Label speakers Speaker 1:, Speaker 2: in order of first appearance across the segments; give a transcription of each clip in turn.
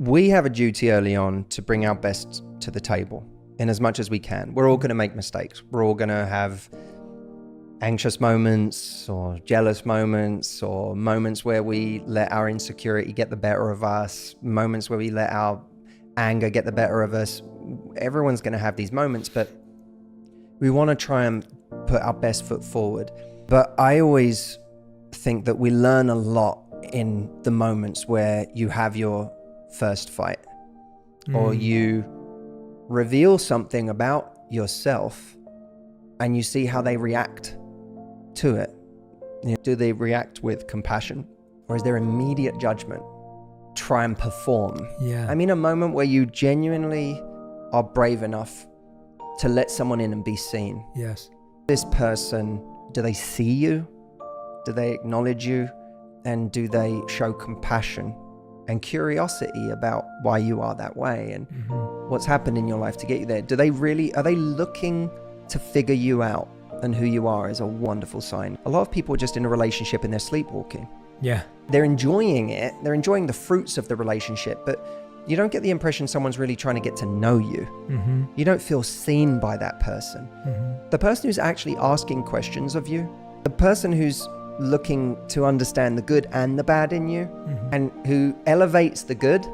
Speaker 1: we have a duty early on to bring our best to the table in as much as we can. We're all going to make mistakes. We're all going to have anxious moments or jealous moments or moments where we let our insecurity get the better of us, moments where we let our anger get the better of us. Everyone's going to have these moments, but we want to try and put our best foot forward. But I always think that we learn a lot in the moments where you have your first fight or you reveal something about yourself and you see how they react to it. Do they react with compassion or is there immediate judgment? Try and perform.
Speaker 2: Yeah.
Speaker 1: I mean, a moment where you genuinely are brave enough to let someone in and be seen.
Speaker 2: Yes.
Speaker 1: This person, do they see you? Do they acknowledge you? And do they show compassion and curiosity about why you are that way and what's happened in your life to get you there? Are they looking to figure you out? And who you are is a wonderful sign. A lot of people are just in a relationship and they're sleepwalking.
Speaker 2: Yeah.
Speaker 1: They're enjoying it. They're enjoying the fruits of the relationship, but you don't get the impression someone's really trying to get to know you. You don't feel seen by that person. The person who's actually asking questions of you, the person who's looking to understand the good and the bad in you, and who elevates the good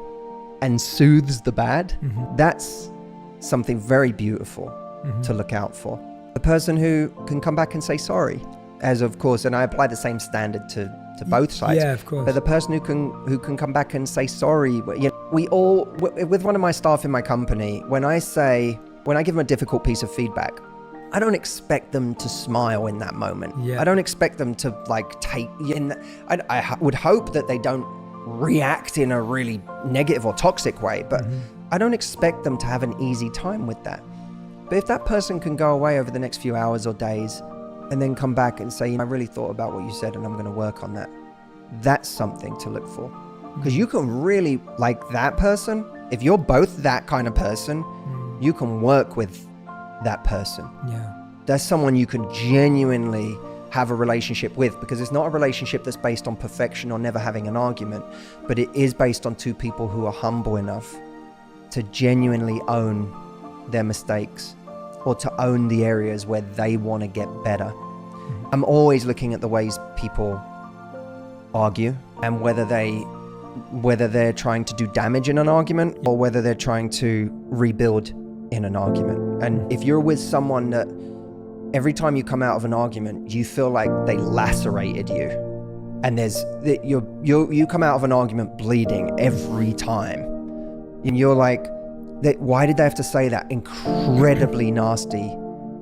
Speaker 1: and soothes the bad, that's something very beautiful to look out for. The person who can come back and say sorry, as of course, and I apply the same standard to both sides.
Speaker 2: Yeah, of course.
Speaker 1: But the person who can come back and say sorry, you know, we all, with one of my staff in my company, when I give them a difficult piece of feedback, I don't expect them to smile in that moment.
Speaker 2: Yeah.
Speaker 1: I don't expect them to like take in. I would hope that they don't react in a really negative or toxic way, but I don't expect them to have an easy time with that. But if that person can go away over the next few hours or days and then come back and say, I really thought about what you said and I'm going to work on that, that's something to look for. Because you can really, like that person, if you're both that kind of person, you can work with that person.
Speaker 2: Yeah.
Speaker 1: That's someone you can genuinely have a relationship with, because it's not a relationship that's based on perfection or never having an argument, but it is based on two people who are humble enough to genuinely own their mistakes or to own the areas where they want to get better. I'm always looking at the ways people argue and whether they're trying to do damage in an argument or whether they're trying to rebuild in an argument. And if you're with someone that every time you come out of an argument, you feel like they lacerated you, and you come out of an argument bleeding every time, and you're like, why did they have to say that incredibly nasty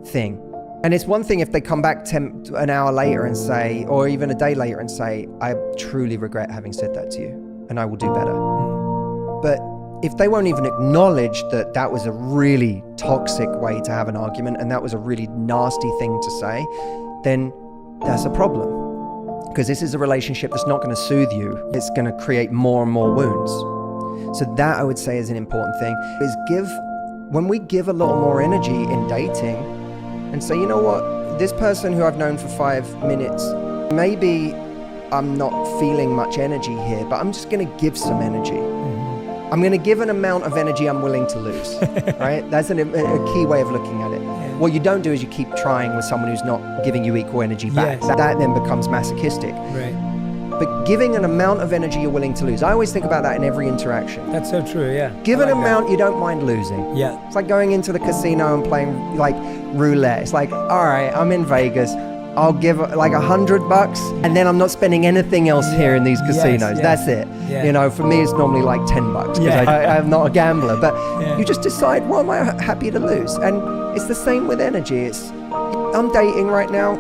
Speaker 1: thing? And it's one thing if they come back an hour later and say, or even a day later and say, I truly regret having said that to you, and I will do better. But if they won't even acknowledge that that was a really toxic way to have an argument and that was a really nasty thing to say, then that's a problem. Because this is a relationship that's not going to soothe you. It's going to create more and more wounds. So that, I would say, is an important thing, is when we give a little more energy in dating and say, you know what, this person who I've known for 5 minutes, maybe I'm not feeling much energy here, but I'm just going to give some energy. I'm going to give an amount of energy I'm willing to lose, right? That's a key way of looking at it. Yeah. What you don't do is you keep trying with someone who's not giving you equal energy back. Yes. That then becomes masochistic.
Speaker 2: Right.
Speaker 1: But giving an amount of energy you're willing to lose. I always think about that in every interaction.
Speaker 2: That's so true, yeah.
Speaker 1: Give an amount you don't mind losing.
Speaker 2: Yeah.
Speaker 1: It's like going into the casino and playing like roulette. It's like, all right, I'm in Vegas. I'll give like $100 and then I'm not spending anything else here in these casinos. That's it. Yeah. You know, for me, it's normally like $10 because I'm not a gambler, but you just decide, what am I happy to lose? And it's the same with energy. I'm dating right now.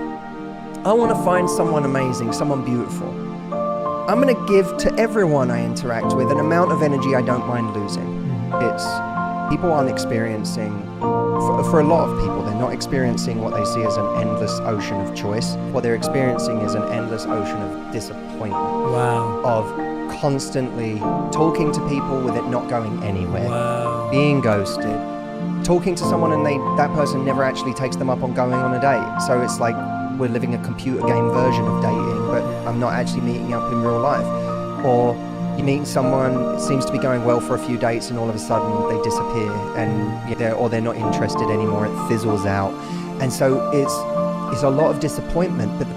Speaker 1: I want to find someone amazing, someone beautiful. I'm going to give to everyone I interact with an amount of energy I don't mind losing. People aren't experiencing, for a lot of people, they're not experiencing what they see as an endless ocean of choice. What they're experiencing is an endless ocean of disappointment.
Speaker 2: Wow.
Speaker 1: Of constantly talking to people with it not going anywhere.
Speaker 2: Wow.
Speaker 1: Being ghosted. Talking to someone and that person never actually takes them up on going on a date. So it's like we're living a computer game version of dating, but I'm not actually meeting up in real life. Or You meet someone, it seems to be going well for a few dates, and all of a sudden they disappear, and they're not interested anymore. It fizzles out, and so it's a lot of disappointment. But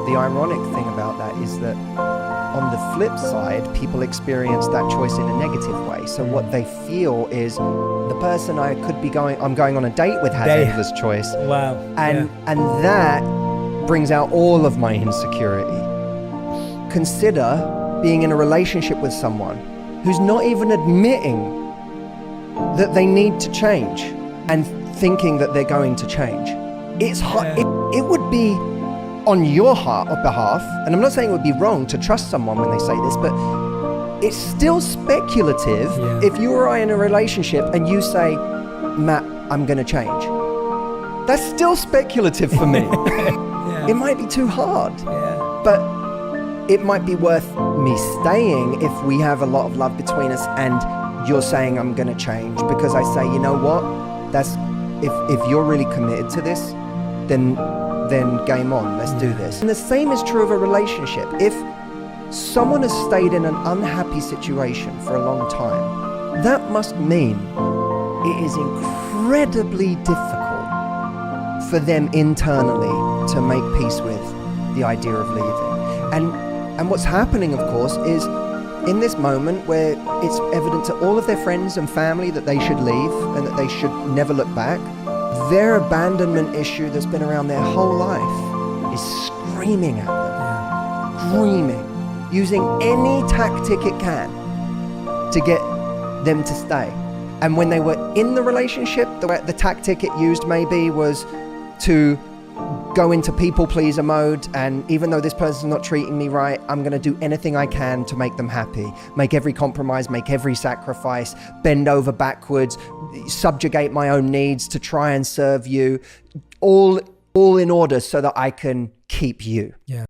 Speaker 1: the ironic thing about that is that on the flip side, people experience that choice in a negative way. So what they feel is the person I'm going on a date with has endless choice.
Speaker 2: Wow.
Speaker 1: And that brings out all of my insecurity. Consider being in a relationship with someone who's not even admitting that they need to change and thinking that they're going to change. It's hard. It would be on your behalf, and I'm not saying it would be wrong to trust someone when they say this, but it's still speculative if you or I are in a relationship and you say, Matt, I'm going to change. That's still speculative for me. It might be too hard, but it might be worth me staying if we have a lot of love between us and you're saying I'm going to change, because I say, you know what, that's if you're really committed to this, then game on, let's do this. And the same is true of a relationship. If someone has stayed in an unhappy situation for a long time, that must mean it is incredibly difficult for them internally to make peace with the idea of leaving. And what's happening, of course, is in this moment where it's evident to all of their friends and family that they should leave and that they should never look back, their abandonment issue that's been around their whole life is screaming at them, screaming, using any tactic it can to get them to stay. And when they were in the relationship, the tactic it used maybe was to go into people pleaser mode, and even though this person's not treating me right, I'm going to do anything I can to make them happy, make every compromise, make every sacrifice, bend over backwards, subjugate my own needs to try and serve you, all in order so that I can keep you.